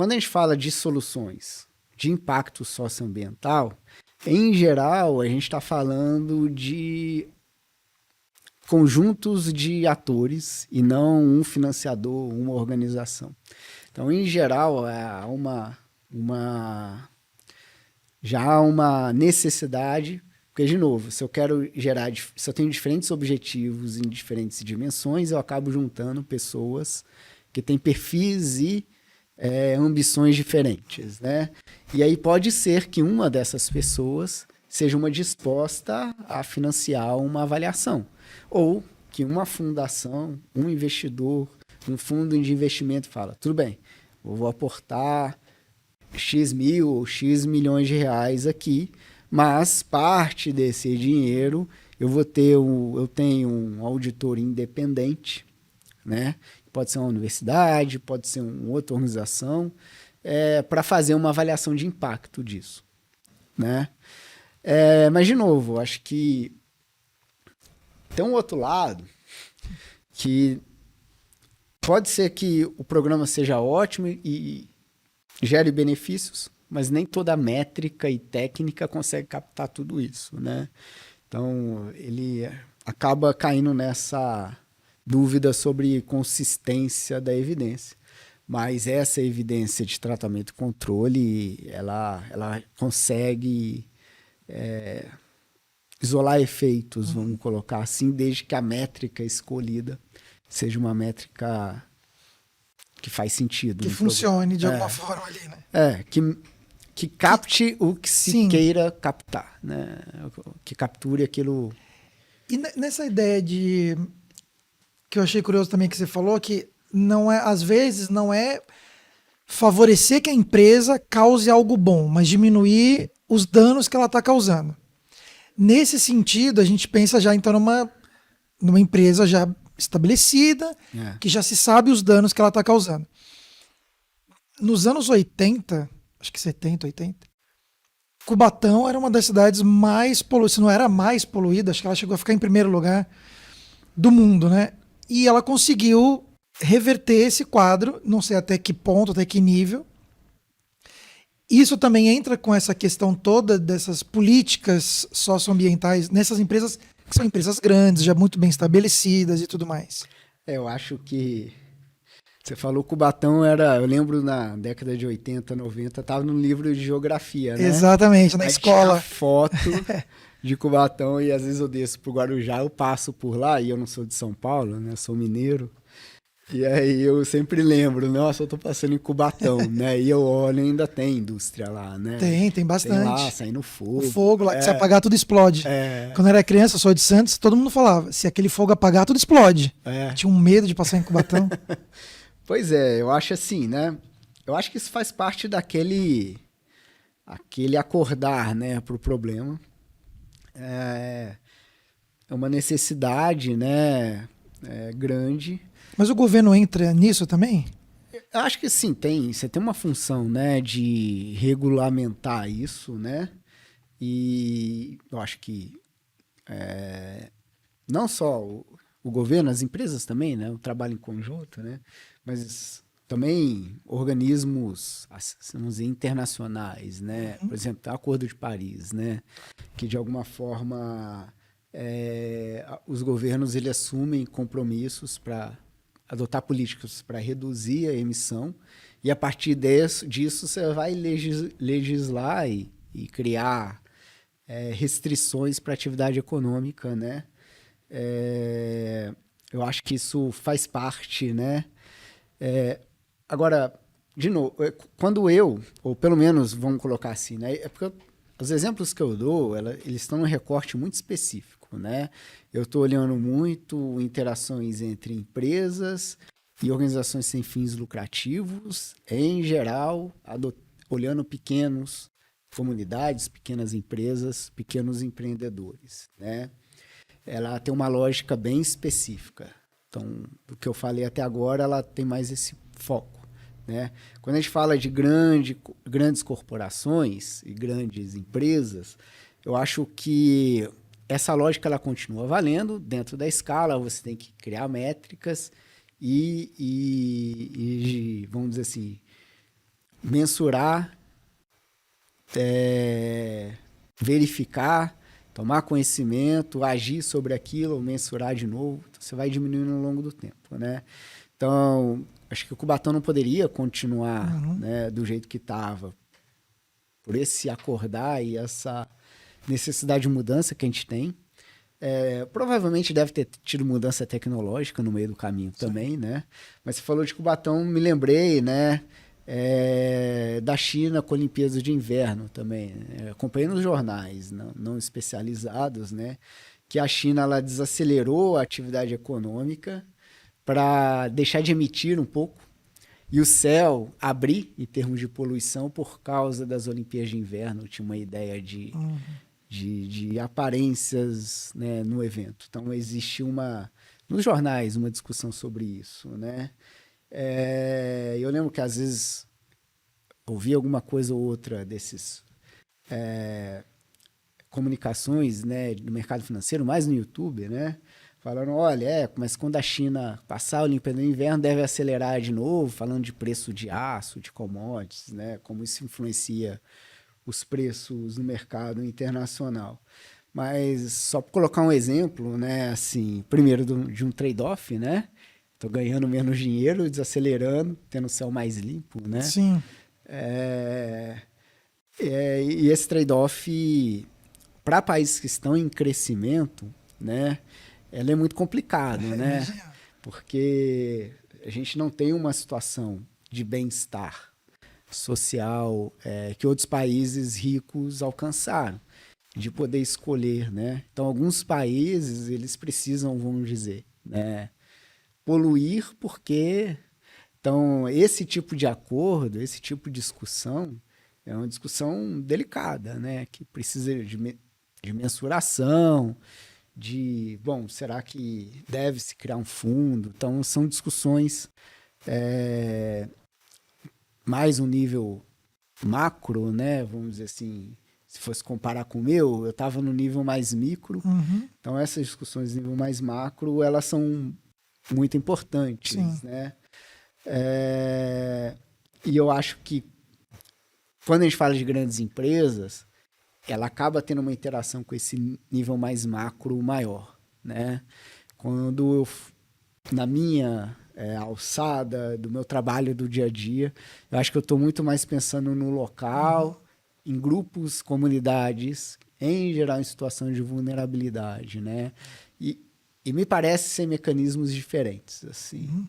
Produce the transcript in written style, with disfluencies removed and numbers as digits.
quando a gente fala de soluções de impacto socioambiental, em geral, a gente está falando de conjuntos de atores e não um financiador, uma organização. Então, em geral, já há uma necessidade, porque, de novo, se eu tenho diferentes objetivos em diferentes dimensões, eu acabo juntando pessoas que têm perfis e ambições diferentes, né? E aí pode ser que uma dessas pessoas seja uma disposta a financiar uma avaliação, ou que uma fundação, um investidor, um fundo de investimento fala, tudo bem, eu vou aportar X mil ou X milhões de reais aqui, mas parte desse dinheiro eu tenho um auditor independente, né? Pode ser uma universidade, pode ser uma outra organização, para fazer uma avaliação de impacto disso, né? Mas, de novo, acho que tem um outro lado que pode ser que o programa seja ótimo e gere benefícios, mas nem toda métrica e técnica consegue captar tudo isso, né? Então, ele acaba caindo nessa dúvida sobre consistência da evidência. Mas essa evidência de tratamento e controle, ela consegue isolar efeitos, vamos colocar assim, desde que a métrica escolhida seja uma métrica que faz sentido. Que funcione de alguma forma ali, né? Que capte o que se queira captar, né? Que capture aquilo. E nessa ideia que eu achei curioso também que você falou, que não é, às vezes não é favorecer que a empresa cause algo bom, mas diminuir os danos que ela está causando. Nesse sentido, a gente pensa já então numa empresa já estabelecida, que já se sabe os danos que ela está causando. Nos anos 80, acho que 70, 80, Cubatão era uma das cidades mais poluídas, se não era a mais poluída, acho que ela chegou a ficar em primeiro lugar do mundo, né? E ela conseguiu reverter esse quadro, não sei até que ponto, até que nível. Isso também entra com essa questão toda dessas políticas socioambientais nessas empresas, que são empresas grandes, já muito bem estabelecidas e tudo mais. Eu acho que você falou Cubatão eu lembro na década de 80, 90, estava no livro de geografia, né? Exatamente, na escola. Tinha foto de Cubatão e às vezes eu desço pro Guarujá, eu passo por lá e eu não sou de São Paulo, né? Sou mineiro. E aí eu sempre lembro, nossa, eu tô passando em Cubatão, né? E eu olho, ainda tem indústria lá, né? Tem bastante. Tem lá, saindo fogo. O fogo lá, que se apagar tudo explode. Quando eu era criança, eu sou de Santos, todo mundo falava, se aquele fogo apagar, tudo explode. Tinha um medo de passar em Cubatão. Pois é, eu acho assim, né? Eu acho que isso faz parte aquele acordar, né, pro problema. É uma necessidade, né, grande. Mas o governo entra nisso também? Eu acho que sim, você tem uma função, né, de regulamentar isso, né, e eu acho que não só o governo, as empresas também, né, o trabalho em conjunto, né, mas também organismos, vamos dizer, internacionais, né, por exemplo, o Acordo de Paris, né, que de alguma forma os governos eles assumem compromissos para adotar políticas para reduzir a emissão e a partir disso você vai legislar e criar restrições para a atividade econômica, né? Eu acho que isso faz parte, né? Agora, de novo, quando ou pelo menos vamos colocar assim, né? Porque os exemplos que eu dou, eles estão num recorte muito específico, né? Eu estou olhando muito interações entre empresas e organizações sem fins lucrativos, em geral, olhando pequenas comunidades, pequenas empresas, pequenos empreendedores, né? Ela tem uma lógica bem específica. Então, do que eu falei até agora, ela tem mais esse foco, né? Quando a gente fala de grandes corporações e grandes empresas, eu acho que essa lógica ela continua valendo. Dentro da escala, você tem que criar métricas e vamos dizer assim, mensurar, verificar, tomar conhecimento, agir sobre aquilo, mensurar de novo. Então, você vai diminuindo ao longo do tempo, né? Então, acho que o Cubatão não poderia continuar, né, do jeito que estava, por esse acordar e essa necessidade de mudança que a gente tem. Provavelmente deve ter tido mudança tecnológica no meio do caminho também, né? Mas você falou de Cubatão, me lembrei, né? Da China com a Olimpíada de Inverno também. Acompanhei nos jornais, não especializados, né? Que a China ela desacelerou a atividade econômica para deixar de emitir um pouco e o céu abrir em termos de poluição por causa das Olimpíadas de Inverno. Tinha uma ideia de aparências, né, no evento. Então, existe nos jornais uma discussão sobre isso, né? Eu lembro que às vezes ouvi alguma coisa ou outra desses comunicações, né, do mercado financeiro, mais no YouTube, né? Falando, olha, mas quando a China passar a Olimpíada do Inverno deve acelerar de novo, falando de preço de aço, de commodities, né? Como isso influencia os preços no mercado internacional. Mas só para colocar um exemplo, né, assim, primeiro de um trade-off, né? Tô ganhando menos dinheiro, desacelerando, tendo o céu mais limpo, né? Sim. E esse trade-off, para países que estão em crescimento, né, ela é muito complicado, né? Porque a gente não tem uma situação de bem-estar social que outros países ricos alcançaram, de poder escolher, né? Então, alguns países, eles precisam, vamos dizer, né, poluir porque... Então, esse tipo de acordo, esse tipo de discussão é uma discussão delicada, né? Que precisa de mensuração, bom, será que deve-se criar um fundo? Então, são discussões mais um nível macro, né? Vamos dizer assim, se fosse comparar com o meu, eu estava no nível mais micro. Então, essas discussões no nível mais macro, elas são muito importantes, né? E eu acho que quando a gente fala de grandes empresas, ela acaba tendo uma interação com esse nível mais macro maior, né? Quando eu, na minha alçada do meu trabalho do dia a dia, eu acho que eu estou muito mais pensando no local, em grupos, comunidades, em geral em situação de vulnerabilidade, né? E me parece ser mecanismos diferentes, assim.